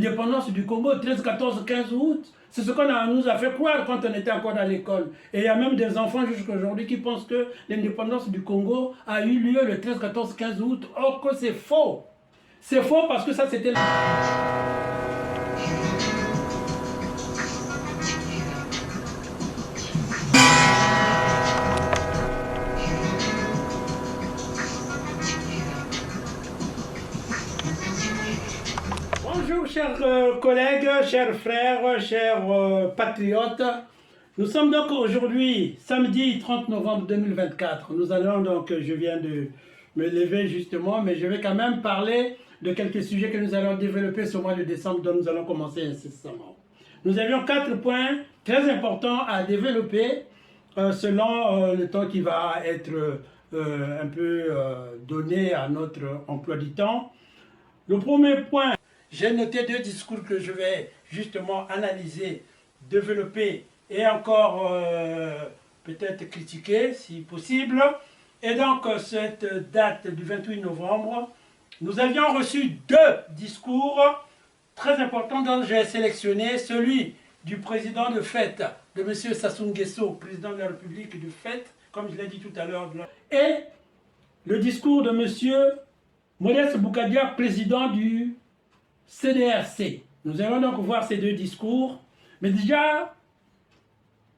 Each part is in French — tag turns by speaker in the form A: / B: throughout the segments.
A: l'indépendance du Congo, 13, 14, 15 août. C'est ce qu'on nous a fait croire quand on était encore dans l'école. Et il y a même des enfants jusqu'à aujourd'hui qui pensent que l'indépendance du Congo a eu lieu le 13, 14, 15 août. Or que c'est faux. C'est faux parce que ça c'était... Bonjour chers collègues, chers frères, chers patriotes. Nous sommes donc aujourd'hui, samedi 30 novembre 2024. Nous allons donc, je viens de me lever justement, mais je vais quand même parler de quelques sujets que nous allons développer ce mois de décembre dont nous allons commencer incessamment. Nous avions 4 points très importants à développer selon le temps qui va être un peu donné à notre emploi du temps. Le premier point, j'ai noté 2 discours que je vais justement analyser, développer et encore peut-être critiquer si possible. Et donc cette date du 28 novembre, nous avions reçu 2 discours très importants dont j'ai sélectionné celui du président de FET, de M. Sassou Nguesso, président de la République de FET, comme je l'ai dit tout à l'heure, et le discours de M. Modeste Boukadia, président du CDRC. Nous allons donc voir ces 2 discours. Mais déjà,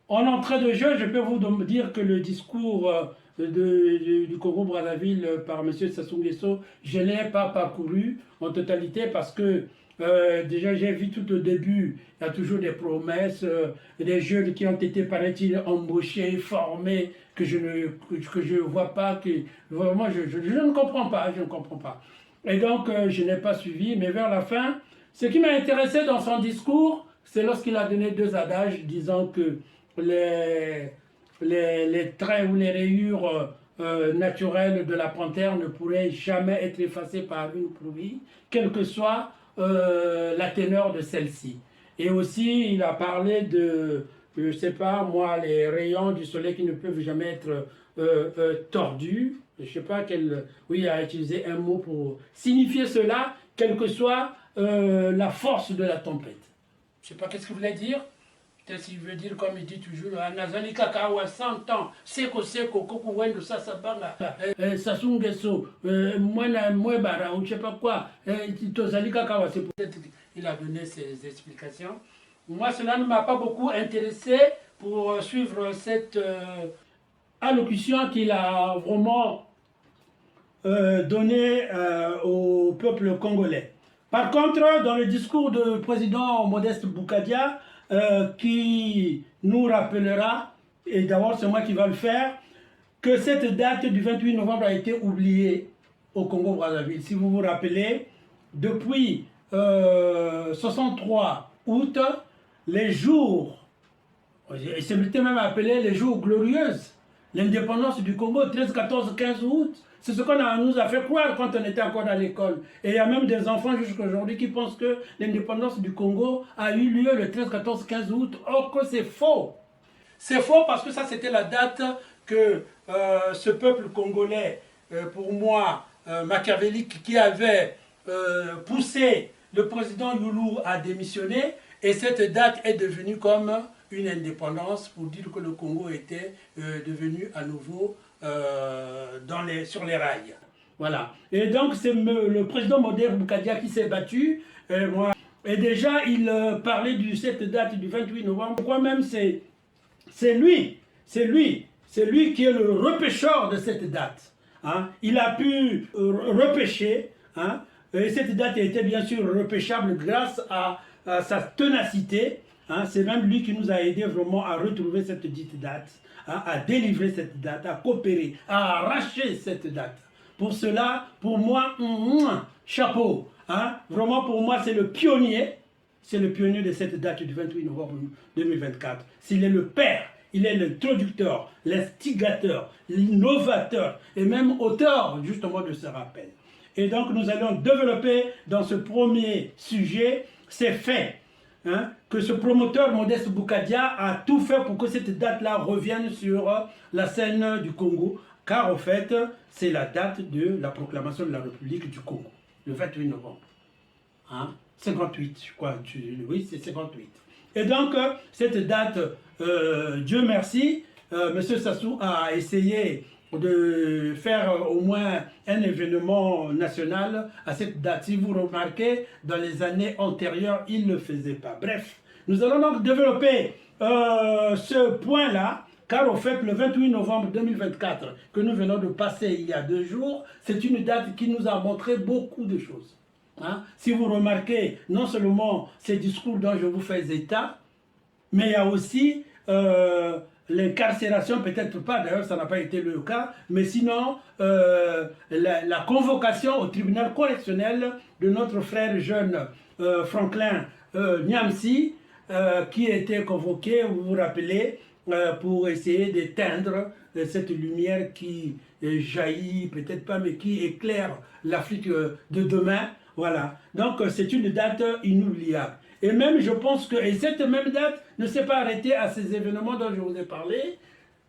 A: en entrée de jeu, je peux vous dire que le discours du Congo-Brazzaville par M. Sassou Nguesso, je ne l'ai pas parcouru en totalité parce que déjà j'ai vu tout au début, il y a toujours des promesses, des jeunes qui ont été, paraît-il, embauchés, formés, que je ne vois pas, que vraiment je ne comprends pas, je ne comprends pas. Et donc je n'ai pas suivi, mais vers la fin, ce qui m'a intéressé dans son discours, c'est lorsqu'il a donné 2 adages disant que les traits ou les rayures naturelles de la panthère ne pourraient jamais être effacées par une pluie, quelle que soit la teneur de celle-ci. Et aussi, il a parlé de, je ne sais pas moi, les rayons du soleil qui ne peuvent jamais être tordus. Je ne sais pas quel... Oui, il a utilisé un mot pour signifier cela, quelle que soit la force de la tempête. Je ne sais pas qu'est-ce qu'il voulait dire. Peut-être s'il veut dire, comme il dit toujours, Nazali Kakawa 100 ans, Seko Seko, Koku Wendo Sasabanga, Sassou Nguesso, Mwana Mwebara, ou je ne sais pas quoi, Tozali Kakawa, c'est peut-être qu'il a donné ses explications. Moi, cela ne m'a pas beaucoup intéressé pour suivre cette allocution qu'il a vraiment donnée au peuple congolais. Par contre, dans le discours du président Modeste Boukadia, qui nous rappellera, et d'abord c'est moi qui vais le faire, que cette date du 28 novembre a été oubliée au Congo-Brazzaville. Si vous vous rappelez, depuis 63 août, les jours, et c'était même appelé les jours glorieux, l'indépendance du Congo, 13, 14, 15 août, c'est ce qu'on nous a fait croire quand on était encore dans l'école. Et il y a même des enfants jusqu'à aujourd'hui qui pensent que l'indépendance du Congo a eu lieu le 13, 14, 15 août. Or que c'est faux. C'est faux parce que ça c'était la date que ce peuple congolais, pour moi, machiavélique, qui avait poussé le président Youlou à démissionner. Et cette date est devenue comme une indépendance pour dire que le Congo était devenu à nouveau sur les rails. Voilà. Et donc c'est le président Modeste Boukadia qui s'est battu. Et déjà il parlait de cette date du 28 novembre. Pourquoi même c'est lui qui est le repêcheur de cette date. Hein. Il a pu repêcher, hein, et cette date était bien sûr repêchable grâce à sa ténacité. Hein, c'est même lui qui nous a aidé vraiment à retrouver cette dite date, hein, à délivrer cette date, à coopérer, à arracher cette date. Pour cela, pour moi, chapeau. Hein, vraiment pour moi, c'est le pionnier de cette date du 28 novembre 2024. S'il est le père, il est l'introducteur, l'instigateur, l'innovateur et même auteur justement de ce rappel. Et donc nous allons développer dans ce premier sujet ces faits. Hein, que ce promoteur Modeste Boukadia a tout fait pour que cette date-là revienne sur la scène du Congo, car en fait, c'est la date de la proclamation de la République du Congo, le 28 novembre. Hein. 58, je crois. Oui, c'est 58. Et donc, cette date, Dieu merci, M. Sassou a essayé de faire au moins un événement national à cette date. Si vous remarquez, dans les années antérieures, il ne le faisait pas. Bref, nous allons donc développer ce point-là, car au fait, le 28 novembre 2024, que nous venons de passer il y a 2 jours, c'est une date qui nous a montré beaucoup de choses. Hein? Si vous remarquez, non seulement ces discours dont je vous fais état, mais il y a aussi l'incarcération, peut-être pas, d'ailleurs ça n'a pas été le cas, mais sinon la convocation au tribunal correctionnel de notre frère jeune Franklin Nyamsi, qui a été convoqué, vous vous rappelez, pour essayer d'éteindre cette lumière qui jaillit, peut-être pas, mais qui éclaire l'Afrique de demain. Voilà, donc c'est une date inoubliable. Et même, je pense que et cette même date ne s'est pas arrêtée à ces événements dont je vous ai parlé.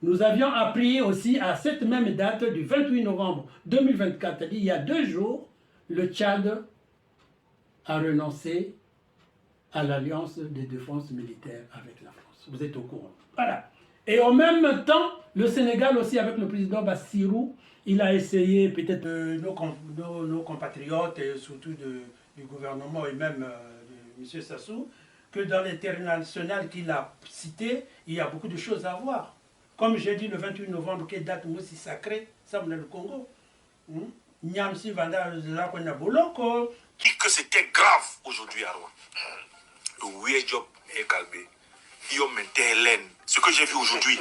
A: Nous avions appris aussi à cette même date du 28 novembre 2024, c'est-à-dire il y a 2 jours, le Tchad a renoncé à l'alliance de défense militaire avec la France. Vous êtes au courant. Voilà. Et en même temps, le Sénégal aussi, avec le président Bassirou, il a essayé peut-être nos compatriotes et surtout du gouvernement et même de M. Sassou, que dans l'international qu'il a cité, il y a beaucoup de choses à voir. Comme j'ai dit le 28 novembre, qui est date aussi sacrée, ça venait le Congo. Nyamsi Vanda Lakona Boloko.
B: Que c'était grave aujourd'hui à Rouen. Oui, job est calmé. Ce que j'ai vu aujourd'hui,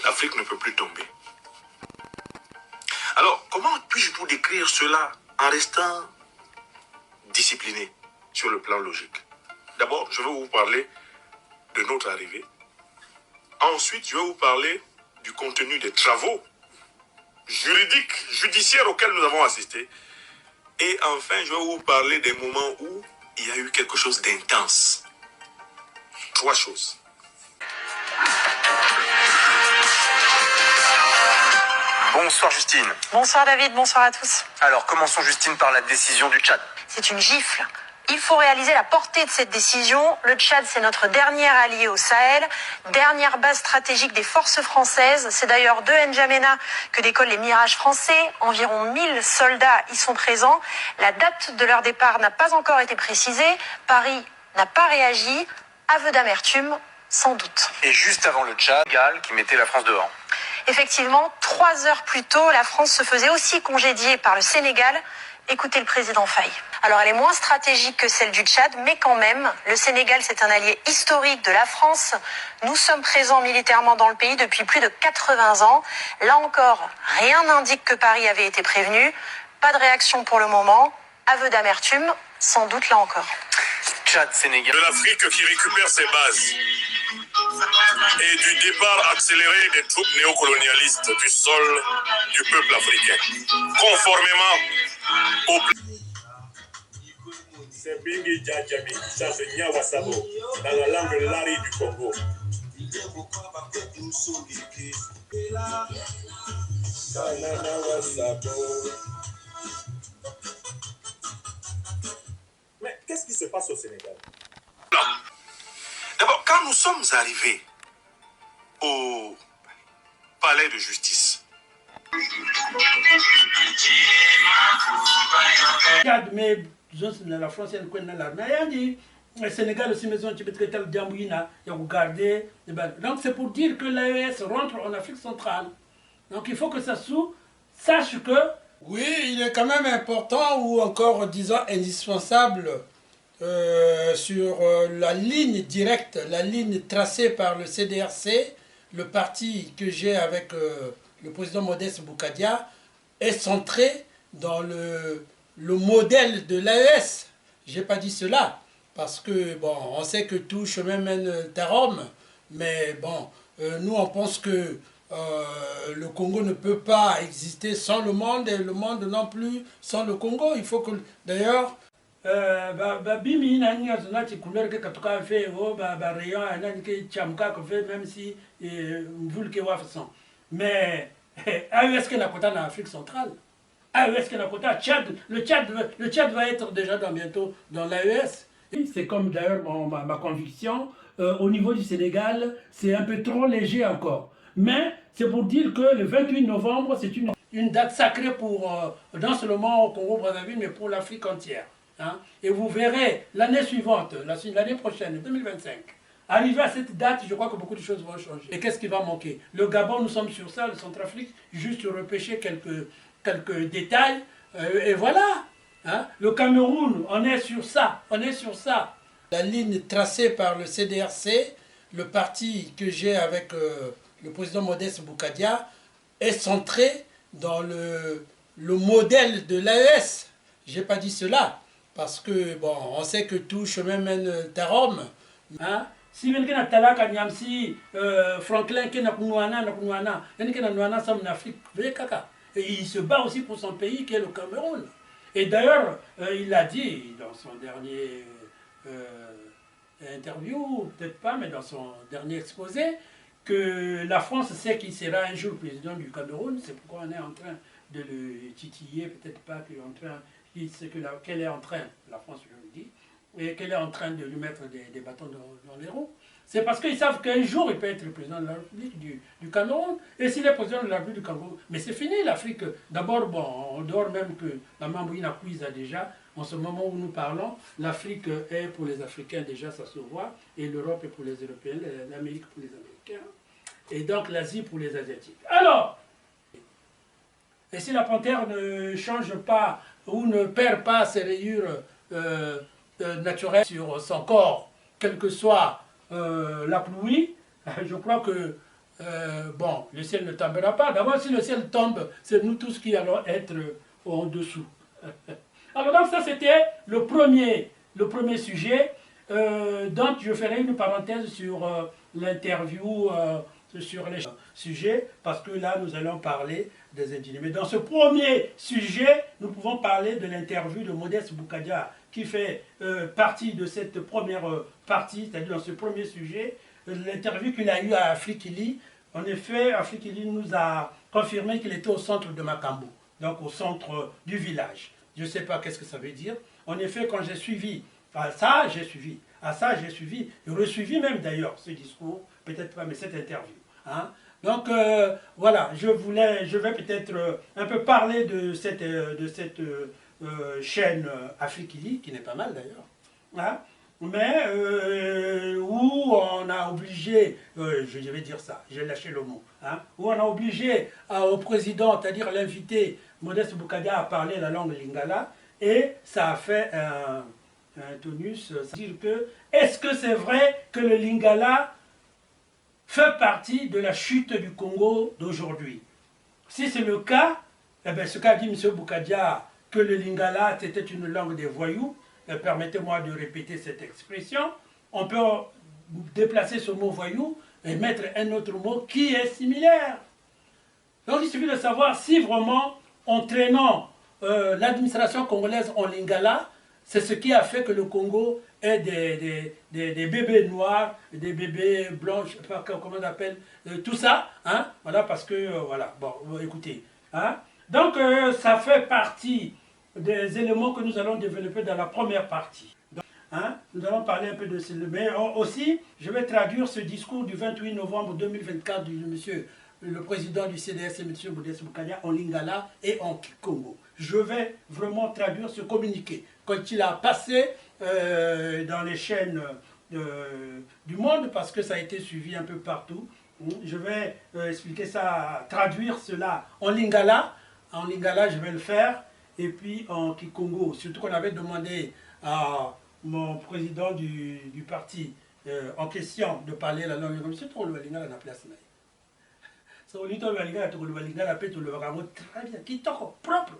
B: l'Afrique ne peut plus tomber. Alors, comment puis-je vous décrire cela en restant discipliné sur le plan logique? D'abord, je vais vous parler de notre arrivée. Ensuite, je vais vous parler du contenu des travaux juridiques, judiciaires auxquels nous avons assisté. Et enfin, je vais vous parler des moments où il y a eu quelque chose d'intense. 3 choses.
C: Bonsoir Justine.
D: Bonsoir David, bonsoir à tous.
C: Alors commençons Justine par la décision du Tchad.
D: C'est une gifle. Il faut réaliser la portée de cette décision. Le Tchad, c'est notre dernier allié au Sahel, dernière base stratégique des forces françaises. C'est d'ailleurs de N'Djamena que décollent les Mirages français. Environ 1000 soldats y sont présents. La date de leur départ n'a pas encore été précisée. Paris n'a pas réagi. Aveu d'amertume, sans doute.
C: Et juste avant le Tchad, Gal qui mettait la France dehors.
D: Effectivement, 3 heures plus tôt, la France se faisait aussi congédier par le Sénégal. Écoutez le président Faye. Alors elle est moins stratégique que celle du Tchad, mais quand même, le Sénégal c'est un allié historique de la France. Nous sommes présents militairement dans le pays depuis plus de 80 ans. Là encore, rien n'indique que Paris avait été prévenu. Pas de réaction pour le moment. Aveu d'amertume, sans doute là encore.
C: Tchad, Sénégal.
B: De l'Afrique qui récupère ses bases et du départ accéléré des troupes néocolonialistes du sol du peuple africain, conformément au
E: C'est Bingi Djadjabi, ça c'est Nyawasabo, dans la langue Lari du Congo. Mais qu'est-ce qui se passe au Sénégal?
B: D'abord, quand nous sommes arrivés au palais de justice,
A: mais la France, elle connaît l'armée. Elle dit, le Sénégal aussi, maison, tu peux traiter le Djambouina, il y a regardé. Donc c'est pour dire que l'AES rentre en Afrique centrale. Donc il faut que Sassou sache que, oui, il est quand même important ou encore, disons, indispensable sur la ligne directe, la ligne tracée par le CDRC, le parti que j'ai avec le président Modeste Boukadia, est centré dans le modèle de l'AES. Je n'ai pas dit cela, parce que, bon, on sait que tout chemin mène à Rome, mais bon, nous on pense que le Congo ne peut pas exister sans le monde, et le monde non plus sans le Congo. Il faut que, d'ailleurs, bimi nani azona ti couleur que katoka fait rayon nani que chamka ko fait même si mvul ke wa façon mais est-ce que la côte en Afrique centrale AES Kenakota, le Tchad va être déjà bientôt dans l'AES. C'est comme d'ailleurs ma conviction, au niveau du Sénégal, c'est un peu trop léger encore. Mais c'est pour dire que le 28 novembre, c'est une date sacrée pour, non seulement au Congo-Brazzaville, mais pour l'Afrique entière. Hein. Et vous verrez l'année suivante, l'année prochaine, 2025, arrivé à cette date, je crois que beaucoup de choses vont changer. Et qu'est-ce qui va manquer? Le Gabon, nous sommes sur ça, le Centrafrique, juste repêcher quelques détails, et voilà. Hein? Le Cameroun, on est sur ça, La ligne tracée par le CDRC, le parti que j'ai avec le président Modeste Boukadia, est centré dans le modèle de l'AES. Je n'ai pas dit cela, parce que, bon, on sait que tout chemin mène à Rome. Hein? Si bien que Talaka Nyamsi, Franklin, qui n'a pas sommes en Afrique, et il se bat aussi pour son pays qui est le Cameroun. Et d'ailleurs, il l'a dit dans son dernier interview, peut-être pas, mais dans son dernier exposé, que la France sait qu'il sera un jour président du Cameroun. C'est pourquoi on est en train de le titiller, peut-être pas qu'elle est en train, la France je le dis, et qu'elle est en train de lui mettre des bâtons dans les roues. C'est parce qu'ils savent qu'un jour il peut être le président de la République du Cameroun. Et s'il est président de la République du Cameroun, mais c'est fini l'Afrique. D'abord, bon, en dehors même que la Mambouina Kouiza déjà, en ce moment où nous parlons, l'Afrique est pour les Africains déjà, ça se voit, et l'Europe est pour les Européens, l'Amérique pour les Américains, et donc l'Asie pour les Asiatiques. Alors, et si la panthère ne change pas ou ne perd pas ses rayures naturelles sur son corps, quelle que soit la pluie, je crois que bon, le ciel ne tombera pas. D'abord, si le ciel tombe, c'est nous tous qui allons être en dessous. Alors donc ça c'était le premier sujet. Donc je ferai une parenthèse sur l'interview, sur les sujets, parce que là nous allons parler des indignés. Mais dans ce premier sujet, nous pouvons parler de l'interview de Modeste Boukadia, qui fait partie de cette première partie, c'est-à-dire dans ce premier sujet, l'interview qu'il a eue à Afrikili. En effet, Afrikili nous a confirmé qu'il était au centre de Makambo, donc au centre du village. Je ne sais pas qu'est-ce que ça veut dire. En effet, quand j'ai suivi, j'ai suivi, et resuivi même d'ailleurs ce discours, peut-être pas, mais cette interview. Hein. Donc voilà, je vais peut-être un peu parler de cette chaîne Afrikili, qui n'est pas mal d'ailleurs, hein, mais où on a obligé, je vais dire ça, j'ai lâché le mot, hein, où on a obligé au président, c'est-à-dire l'invité Modeste Boukadia, à parler la langue lingala, et ça a fait un tonus, c'est-à-dire que, est-ce que c'est vrai que le lingala fait partie de la chute du Congo d'aujourd'hui? Si c'est le cas, eh bien, ce qu'a dit M. Boukadia, que le lingala c'était une langue des voyous, permettez-moi de répéter cette expression, on peut déplacer ce mot voyou et mettre un autre mot qui est similaire. Donc il suffit de savoir si vraiment, en traînant l'administration congolaise en lingala, c'est ce qui a fait que le Congo ait des bébés noirs, des bébés blancs, je ne sais pas comment on appelle, tout ça, hein, voilà, parce que, voilà, bon, écoutez, hein, donc ça fait partie des éléments que nous allons développer dans la première partie. Donc, hein, nous allons parler un peu de ce, mais aussi, je vais traduire ce discours du 28 novembre 2024 du monsieur, le président du CDS, M. Modeste Boukadia, en lingala et en kikongo. Je vais vraiment traduire ce communiqué. Quand il a passé dans les chaînes du monde, parce que ça a été suivi un peu partout, je vais expliquer ça, traduire cela en lingala. En lingala, je vais le faire. Et puis en kikongo, surtout qu'on avait demandé à mon président du parti en question de parler la langue. C'est trop le lingala dans la place. Très bien, qui toko propre.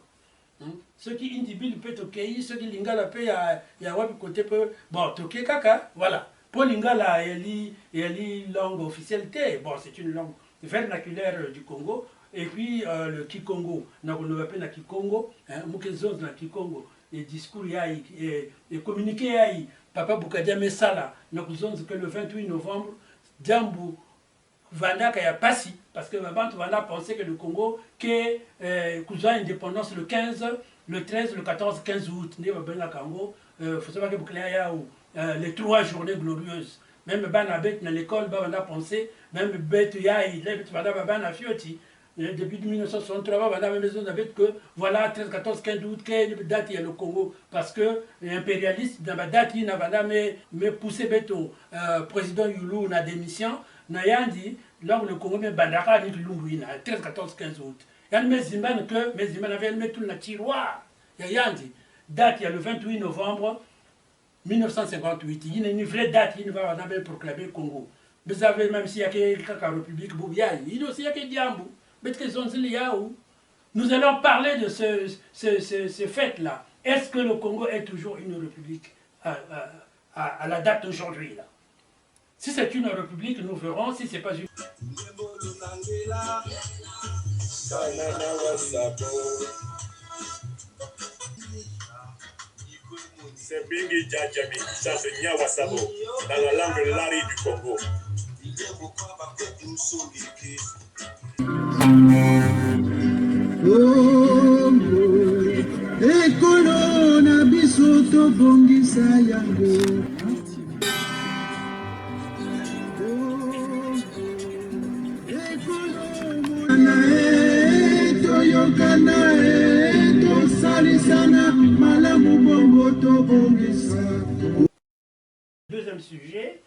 A: Ceux qui indibilent peut toquer, ceux qui lingala peut y avoir côté peu bon toquer kaka, voilà. Pour lingala il y a langue officielle, bon c'est une langue vernaculaire du Congo. Et puis le Kikongo, on appelle le Kikongo, Mukezos na Kikongo, les discours et communiqués Papa Boukadia Messala, nous que le 28 novembre, Djambu Vanda Kaya Passi, parce que Vanda pensait que le Congo, que cousin indépendance le 15, le 13, le 14, 15 août, il faut savoir que les 3 journées glorieuses. Même Banabet dans l'école, Vanda pensait, même Bête Yaï, Vanda Fioti. Depuis 1963, on a même besoin que voilà 13, 14, 15 août, quelle date il y a le Congo. Parce que l'impérialiste, dans la date, il n'a me poussé beto président Youlou na démission, n'a dit, là où le Congo, mais Bandara, ni Lungu, 13, 14, 15 août. Il y a mes Zimban que mes Zimban avaient mis tout le tiroir. Il y a dit, date, il y a le 28 novembre 1958. Il y a une vraie date, il va proclamer le Congo. Vous avez même s'il y a quelqu'un République Boubiaï, il y a aussi Diambou. Nous allons parler de ce fait-là. Est-ce que le Congo est toujours une république à la date d'aujourd'hui? Si c'est une république, nous verrons. Si ce n'est pas une...
E: C'est Bingi Djadjami, ça c'est Nyawasabo, dans la langue Lari du Congo.
F: Ekolo na biso tobongisa yango. Toyokana tosalisana malamu bongo tobongisa.
A: Deuxième sujet,